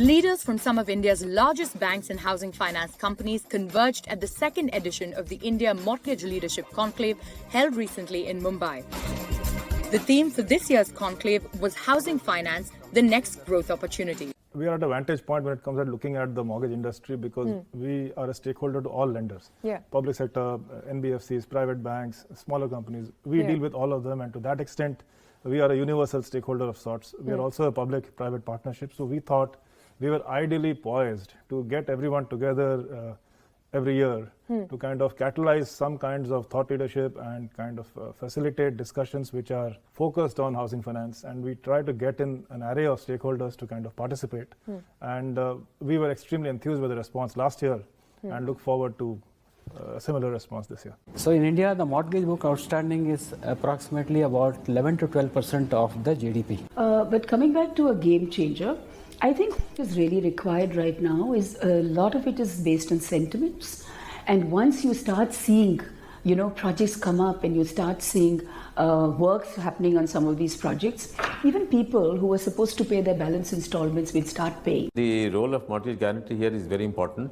Leaders from some of India's largest banks and housing finance companies converged at the second edition of the India Mortgage Leadership Conclave held recently in Mumbai. The theme for this year's conclave was Housing Finance, the Next Growth Opportunity. We are at a vantage point when it comes to looking at the mortgage industry because we are a stakeholder to all lenders. Public sector, NBFCs, private banks, smaller companies. We deal with all of them, and to that extent, we are a universal stakeholder of sorts. We are also a public-private partnership, so we thought we were ideally poised to get everyone together every year to kind of catalyze some kinds of thought leadership and kind of facilitate discussions which are focused on housing finance. And we try to get in an array of stakeholders to kind of participate. And we were extremely enthused with the response last year and look forward to a similar response this year. So in India, the mortgage book outstanding is approximately about 11 to 12% of the GDP. But coming back to a game changer, I think what is really required right now is a lot of it is based on sentiments. And once you start seeing, projects come up and you start seeing works happening on some of these projects, even people who were supposed to pay their balance installments will start paying. The role of mortgage guarantee here is very important.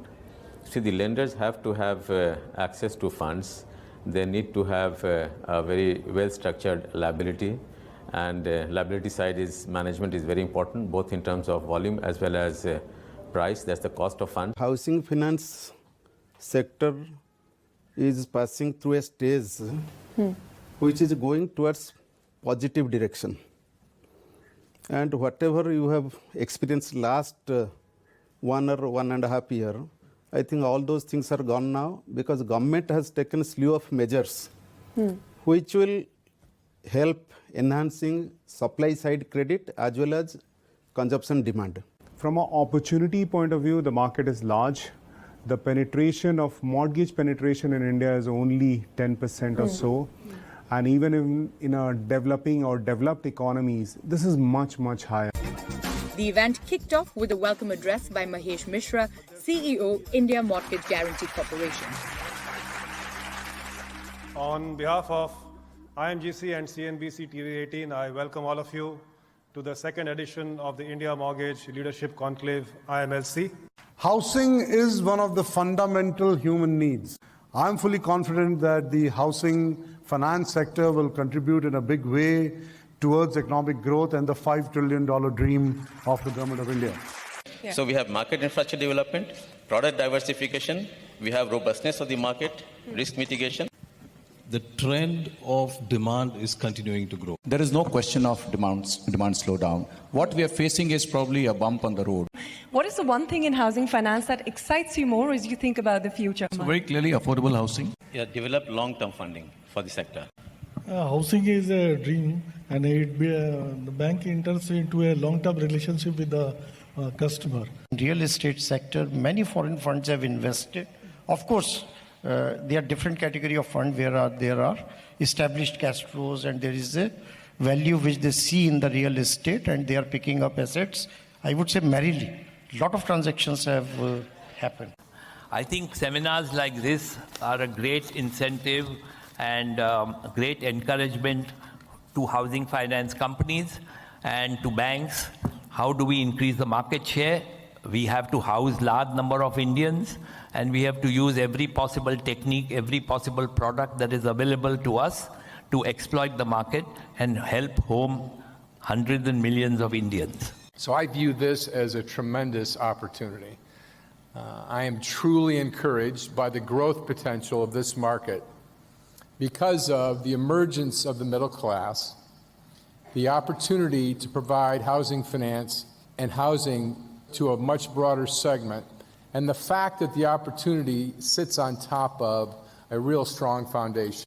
See, the lenders have to have access to funds. They need to have a very well-structured liability. And liability side management is very important, both in terms of volume as well as price. That's the cost of funds. Housing finance sector is passing through a stage which is going towards positive direction. And whatever you have experienced last 1 or 1.5 years, I think all those things are gone now because government has taken a slew of measures which will help enhancing supply side credit as well as consumption demand. From an opportunity point of view, the market is large. The penetration of mortgage penetration in India is only 10% or so. And even in a developing or developed economies, this is much, much higher. The event kicked off with a welcome address by Mahesh Mishra, CEO, India Mortgage Guarantee Corporation. On behalf of IMGC and CNBC TV18, I welcome all of you to the second edition of the India Mortgage Leadership Conclave, IMLC. Housing is one of the fundamental human needs. I'm fully confident that the housing finance sector will contribute in a big way towards economic growth and the $5 trillion dream of the Government of India. So we have market infrastructure development, product diversification, we have robustness of the market, risk mitigation. The trend of demand is continuing to grow. There is no question of demand slowdown. What we are facing is probably a bump on the road. What is the one thing in housing finance that excites you more as you think about the future? So very clearly affordable housing. Yeah, develop long-term funding for the sector. Housing is a dream, and the bank enters into a long-term relationship with the customer. In real estate sector, many foreign funds have invested. Of course, there are different category of fund where there are established cash flows and there is a value which they see in the real estate and they are picking up assets. I would say merrily. A lot of transactions have happened. I think seminars like this are a great incentive and great encouragement to housing finance companies and to banks. How do we increase the market share? We have to house large number of Indians, and we have to use every possible technique, every possible product that is available to us to exploit the market and help home hundreds and millions of Indians. So I view this as a tremendous opportunity. I am truly encouraged by the growth potential of this market because of the emergence of the middle class, the opportunity to provide housing finance and housing to a much broader segment, and the fact that the opportunity sits on top of a real strong foundation.